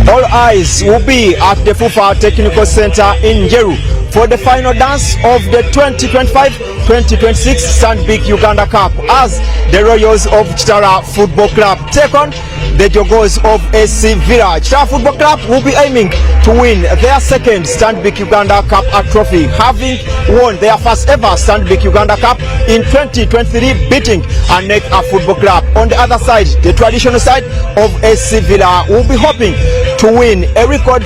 All eyes will be at the FUFA Technical Center in Njeru for the final dance of the 2025-2026 Stanbic Uganda Cup as the Royals of Kitara Football Club take on the Jogos of SC Villa. Kitara Football Club will be aiming to win their second Stanbic Uganda Cup trophy, having won their first ever Stanbic Uganda Cup in 2023, beating Aneka Football Club. On the other side, the traditional side of SC Villa will be hoping to win a record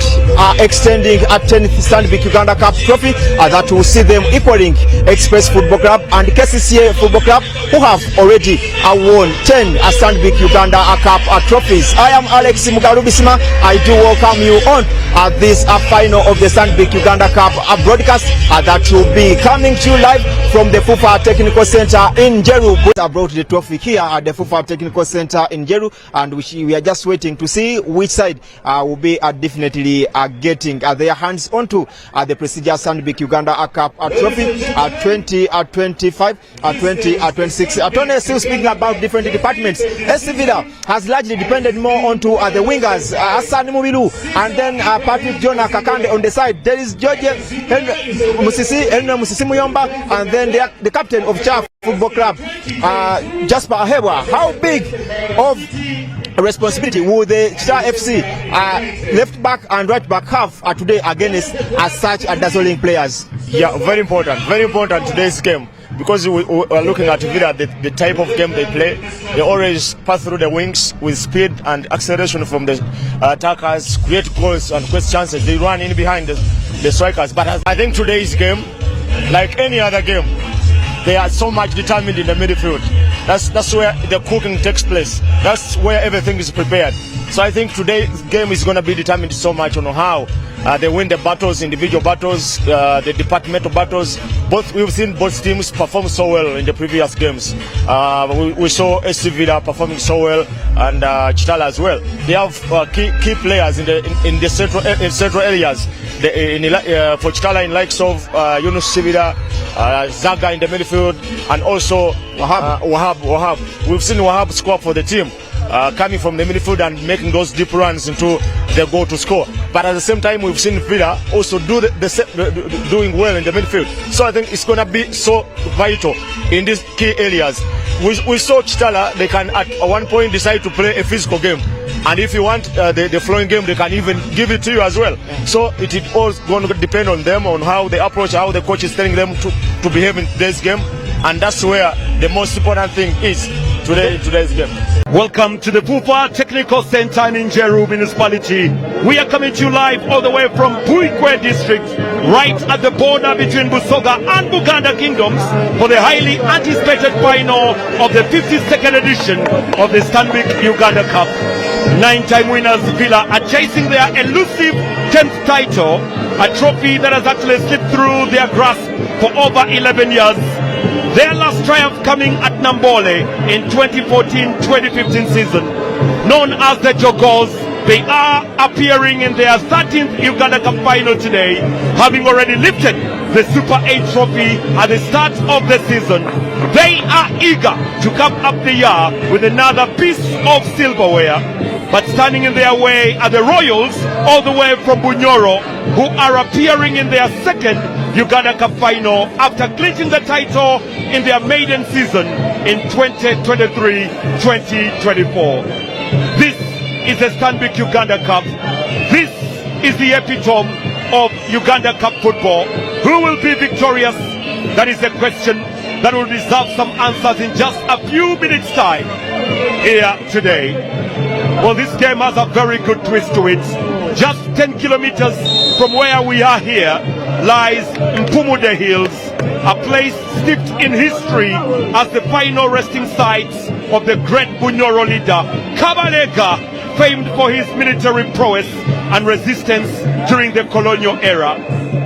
extending a 10th Stanbic Uganda Cup trophy that will see them equaling Express Football Club and KCCA Football Club, who have already won 10 Stanbic Uganda Cup trophies. I am Alex Mugarubisima. I do welcome you on this final of the Stanbic Uganda Cup broadcast that will be coming to you live from the FUFA Technical Center in Njeru. I brought the trophy here at the FUFA Technical Center in Njeru, and we are just waiting to see which side will be definitely getting their hands onto the prestigious Stanbic Uganda Cup trophy 2025, 2026. Tony is still speaking about different departments. SC Villa has largely depended more onto the wingers, Hassan Mubiru, and then Patrick Jonah Kakande on the side. There is George Musisi Muyomba, and then the captain of Kitara Football Club, Jasper Ahewa. How big of responsibility will the Kitara FC left back and right back have today against such dazzling players? Yeah, very important today's game, because we are looking at Villa, the type of game they play. They always pass through the wings with speed and acceleration from the attackers, create goals and create chances. They run in behind the strikers. But I think today's game, like any other game, they are so much determined in the midfield. That's where the cooking takes place. That's where everything is prepared. So I think today's game is going to be determined so much on how they win the battles, individual battles, the departmental battles. We've seen both teams perform so well in the previous games. We saw SC Villa performing so well, and Kitara as well. They have key players in the central areas. For Kitara, in likes of Yunus Sibida, Zaga in the midfield, and also Wahab. We've seen Wahab score for the team, coming from the midfield and making those deep runs into the goal to score. But at the same time, we've seen Villa also doing well in the midfield. So I think it's going to be so vital in these key areas. We saw Kitara, they can at one point decide to play a physical game. And if you want the flowing game, they can even give it to you as well. So it is all going to depend on them, on how they approach, how the coach is telling them to behave in today's game. And that's where the most important thing is today's game. Welcome to the FUFA Technical Center in Njeru Municipality. We are coming to you live all the way from Buikwe District, right at the border between Busoga and Buganda Kingdoms, for the highly anticipated final of the 52nd edition of the Stanbic Uganda Cup. 9-time winners Villa are chasing their elusive 10th title, a trophy that has actually slipped through their grasp for over 11 years. Their last triumph coming at Nambole in 2014-2015 season. Known as the Jogos, they are appearing in their 13th Uganda Cup final today, having already lifted the Super 8 trophy at the start of the season. They are eager to cap up the year with another piece of silverware. But standing in their way are the Royals, all the way from Bunyoro, who are appearing in their second Uganda Cup final after clinching the title in their maiden season in 2023-2024. This is the Stanbic Uganda Cup. This is the epitome of Uganda Cup football. Who will be victorious? That is a question that will deserve some answers in just a few minutes' time here today. Well, this game has a very good twist to it. Just 10 kilometers from where we are here lies Mpumude Hills, a place steeped in history as the final resting sites of the great Bunyoro leader Kabalega, famed for his military prowess and resistance during the colonial era.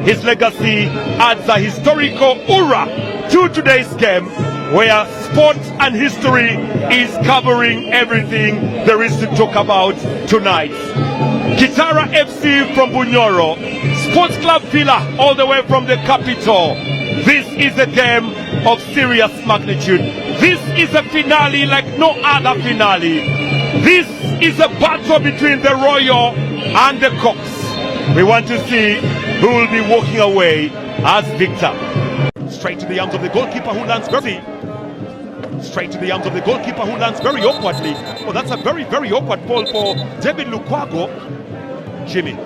His legacy adds a historical aura to today's game, where sport and history is covering everything there is to talk about tonight. Kitara FC from Bunyoro, Sports Club Villa all the way from the capital. This is a game of serious magnitude. This is a finale like no other finale. This is a battle between the Royal and the Cox. We want to see who will be walking away as victor. Straight to the arms of the goalkeeper who lands very. Straight to the arms of the goalkeeper who lands very awkwardly. Oh, that's a very, very awkward ball for David Lukwago. Jimmy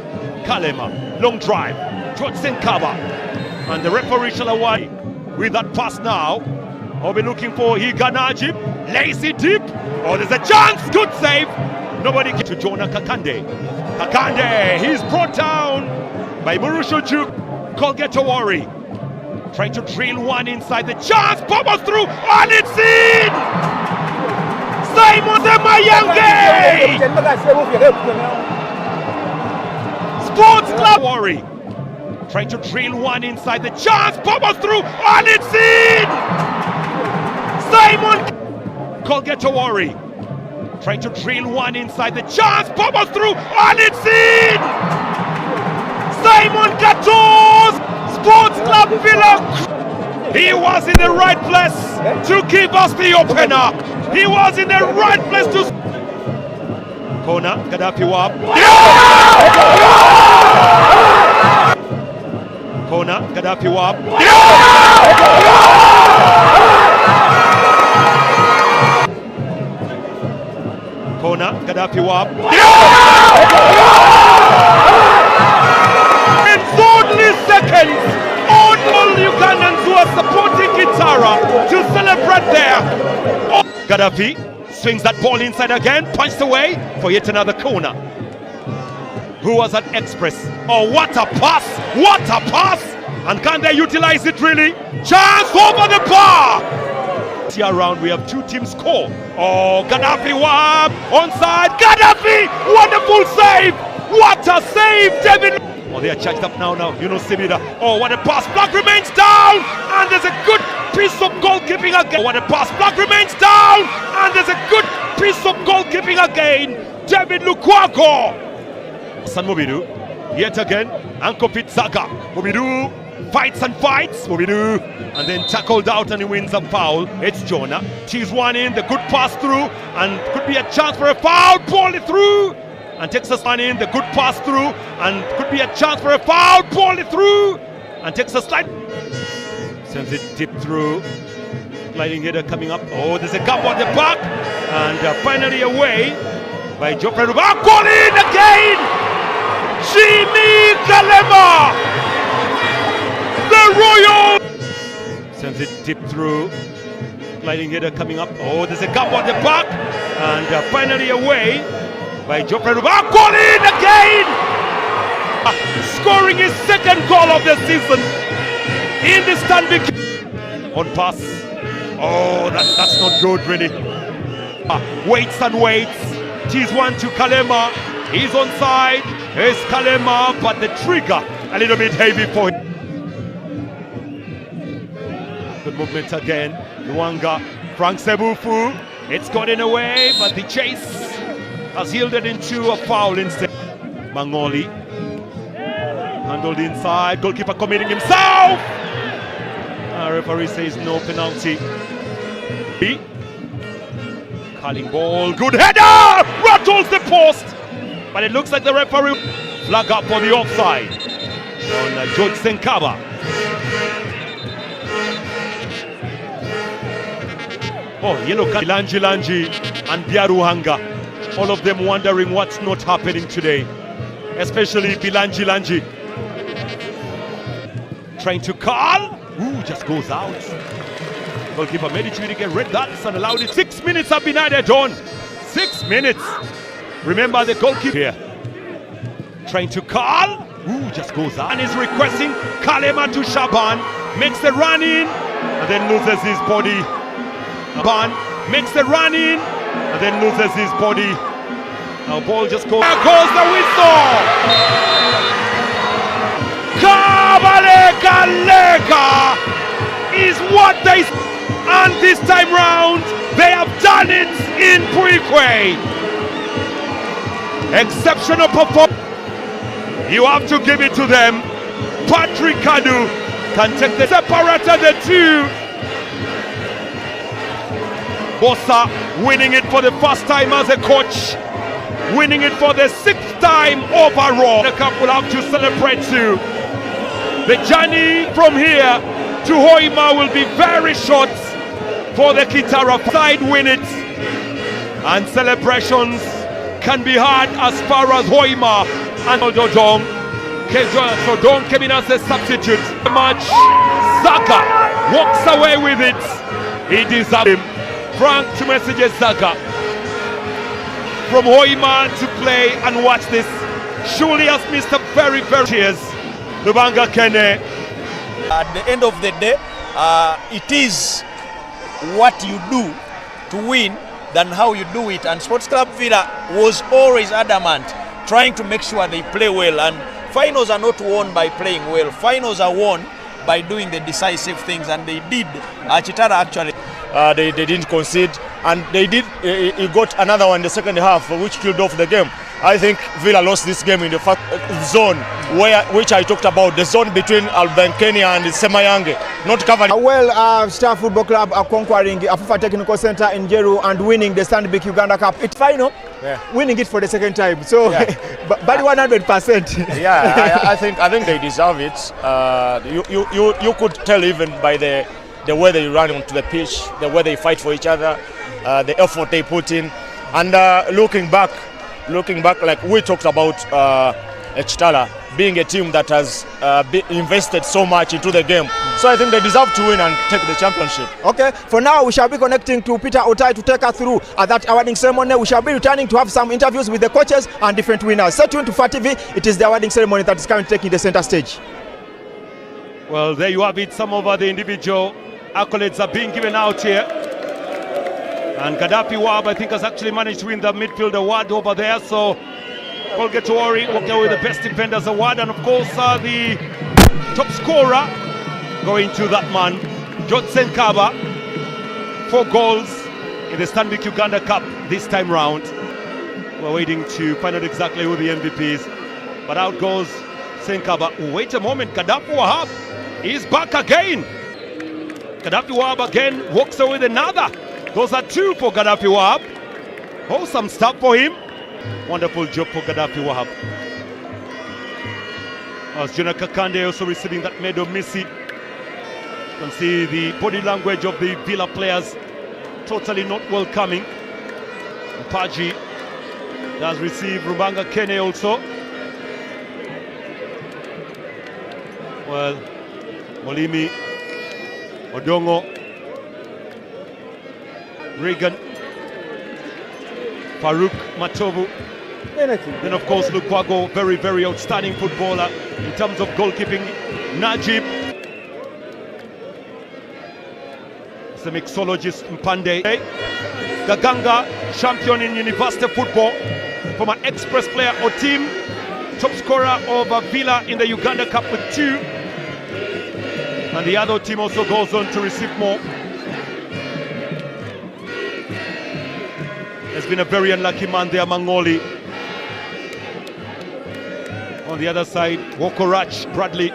Kalema, long drive. George Senkaba. And the referee shall away with that pass now. I'll be looking for Higanajib. Lazy deep. Oh, there's a chance. Good save. Nobody to Jonah Kakande. Kakande, he's brought down by Murushoju Kolgetowari. Trying to drill one inside the chance. Bubbles through. And it's in! Simon Mayange! Sports Club Worry. Trying to drill one inside the chance. Bubbles through. And it's in! Simon Kolgetowari. Trying to drill one inside the chance. Bubbles through. And it's in! Simon Katos! Sports Club Villa. He was in the right place to give us the opener. He was in the right place to. Corner, Gaddafi Wab. Corner, Gaddafi Wab. Corner, Gaddafi Wab. Only seconds, all Ugandans who are supporting Kitara to celebrate there. Gaddafi swings that ball inside again, punched away for yet another corner. Who was at Express? Oh, what a pass! What a pass! And can they utilize it really? Chance over the bar! Here round we have two teams score. Oh, Gaddafi Wab onside. Gaddafi! Wonderful save! What a save, David! Oh, they are charged up now, Simida. Oh, what a pass. Block remains down. And there's a good piece of goalkeeping again. Oh, what a pass. Block remains down. And there's a good piece of goalkeeping again. David Lukwago. San Mobidu. Yet again. Anko Pitzaga. Mobidu fights and fights. Mobidu. And then tackled out and he wins a foul. It's Jonah. She's one in. The good pass through. And could be a chance for a foul. Ball it through. And takes us on in, the good pass through, and could be a chance for a foul, ball it through, and takes a slide, sends it deep through, gliding header coming up. Oh, there's a gap on the back, and finally away by Geoffrey Ruba. Goal in again! Jimmy Kalema! The Royal! Sends it deep through, gliding header coming up. Oh, there's a gap on the back, and finally away by Geoffrey Ruba. Goal in again! Scoring his second goal of the season in the Stanbic on pass. Oh, that's not good really. Waits and waits. Tees one to Kalema. He's onside. Here's Kalema, but the trigger a little bit heavy for him. Good movement again. Luanga, Frank Sebufu. It's gotten away, but the chase has yielded into a foul instead. Mangoli handled inside, goalkeeper committing himself. Referee says no penalty. Calling ball, good header, rattles the post, but it looks like the referee flag up for the offside on George Senkaba. Oh, yellow card. Lanji and Biaruhanga. All of them wondering what's not happening today, especially Bilanji. Trying to call. Ooh, just goes out. Goalkeeper made it to get red dots and allowed it. 6 minutes have been added on. 6 minutes. Remember the goalkeeper here. Trying to call. Ooh, just goes out. And is requesting Kalema to Shaban. Makes the run in and then loses his body. Shaban makes the run in and then loses his body. Now ball just goes. There goes the whistle. Kabaleka Leka is what they. And this time round, they have done it in Puikwe. Exceptional performance. You have to give it to them. Patrick Kadu can take the separator, the two. Bossa winning it for the first time as a coach. winning it for the 6th time overall. The cup will have to celebrate too. The journey from here to Hoima will be very short for the Kitara side win it, and celebrations can be had as far as Hoima and Dodong. Sodong came in as a substitute. Much Zaka walks away with it. He deserves him. Frank to message Zaka from Hoima to play and watch this. Surely has missed a very cheers. Lubanga Kene. At the end of the day, it is what you do to win than how you do it, and Sports Club Villa was always adamant, trying to make sure they play well, and finals are not won by playing well. Finals are won by doing the decisive things, and they did. Kitara actually. They didn't concede, and they did. He got another one in the second half, which killed off the game. I think Villa lost this game in the first zone, which I talked about, the zone between Albankeni and Semayange, not covered. Star Football Club are conquering a FUFA Technical Center in Jeru and winning the Stanbic Uganda Cup. It's final, winning it for the 2nd time. So, but 100%. Yeah, I think they deserve it. You could tell even by the way they run onto the pitch, the way they fight for each other, the effort they put in, and looking back, like we talked about Kitara being a team that has invested so much into the game. So I think they deserve to win and take the championship. Okay, for now we shall be connecting to Peter Otai to take us through that awarding ceremony. We shall be returning to have some interviews with the coaches and different winners. Stay tuned to FUFA TV. It is the awarding ceremony that is currently taking the center stage. Well, there you have it. Some of the individual accolades are being given out here. And Gaddafi Wab, I think, has actually managed to win the midfield award over there. So, Colgatori walked away with the best defenders award. And of course, the top scorer going to that man, Jodsen Kaba. 4 goals in the Stanbic Uganda Cup this time round. We're waiting to find out exactly who the MVP is. But out goes Senkaba. Wait a moment, Gaddafi Wahab is back again. Gaddafi Wahab again walks away with another. Those are 2 for Gaddafi Wahab. Wholesome stuff for him. Wonderful job for Gaddafi Wahab. As Jonah Kakande also receiving that medal, Missy. You can see the body language of the Villa players totally not welcoming. Paji does receive Rubanga Kene also. Well, Molimi, Odongo, Regan, Farouk Matovu. Then of course Lukwago, very outstanding footballer in terms of goalkeeping. Najib, the mixologist Mpande. Gaganga, champion in university football, former Express player or team, top scorer of Villa in the Uganda Cup with 2. And the other team also goes on to receive more. There's been a very unlucky man there, Mangoli. On the other side, Wokorach, Bradley.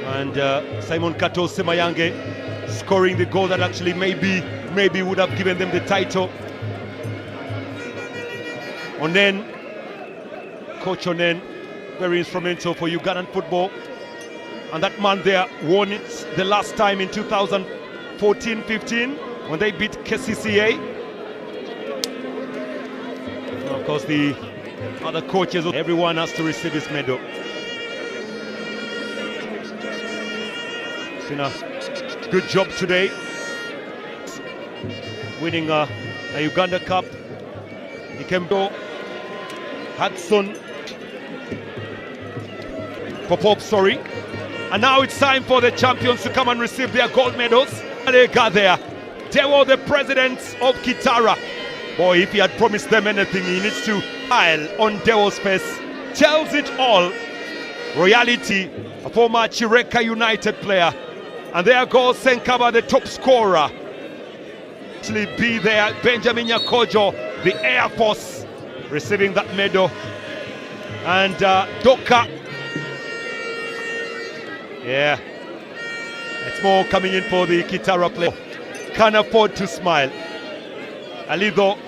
And Simon Kato Semayange scoring the goal that actually maybe would have given them the title. Onen, Coach Onen, very instrumental for Ugandan football. And that man there won it the last time in 2014-15 when they beat KCCA. And of course, the other coaches, everyone has to receive his medal. It's been a good job today, winning a Uganda Cup. Ikemdo, Hudson, Popop, sorry. And now it's time for the champions to come and receive their gold medals. They got there. They were the presidents of Kitara. Boy, if he had promised them anything, he needs to smile on Dewo's face. Tells it all. Royalty, a former Chireka United player. And there goes Senkaba, the top scorer. Actually be there, Benjamin Yakojo, the Air Force, receiving that medal. And Doka. Yeah, it's more coming in for the Kitara player. Can't afford to smile. Alido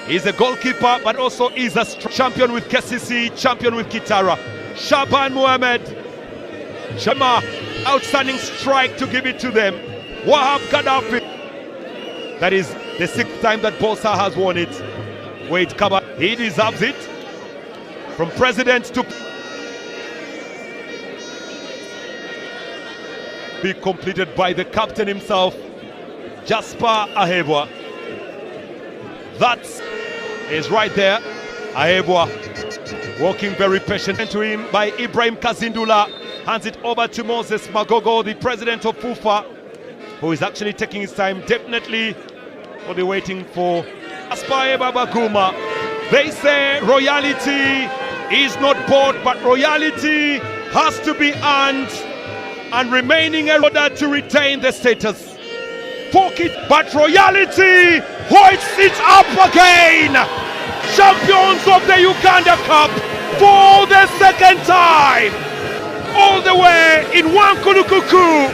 is a goalkeeper, but also is a champion with KCC, champion with Kitara. Shaban Mohamed, Shema, outstanding strike to give it to them. Wahab Gaddafi. That is the 6th time that Bosa has won it. Wait, come on. He deserves it. From president to be completed by the captain himself, Jasper Ahebwa. That is right there. Ahebwa walking very patient to him by Ibrahim Kazindula. Hands it over to Moses Magogo, the president of FUFA, who is actually taking his time. Definitely will be waiting for Aspaye Babaguma. They say royalty is not bought, but royalty has to be earned and remaining in order to retain the status. But royalty hoists it up again. Champions of the Uganda Cup for the 2nd time. All the way in Wankulukuku.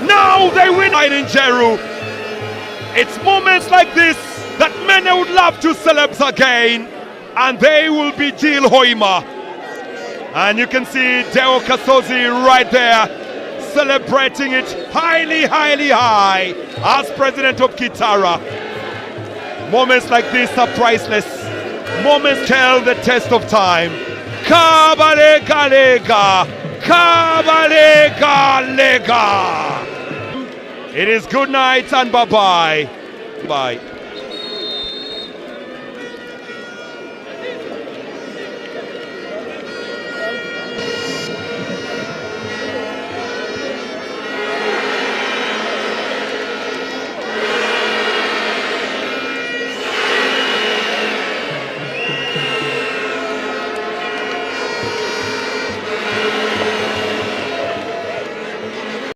Now they win in Jeru. It's moments like this that many would love to celebrate again. And they will be Jill Hoima. And you can see Deo Kasozi right there, celebrating it highly, highly high as president of Kitara. Moments like this are priceless. Moments tell the test of time. Kabalega lega, Kabalega lega. It is good night and bye-bye. Bye.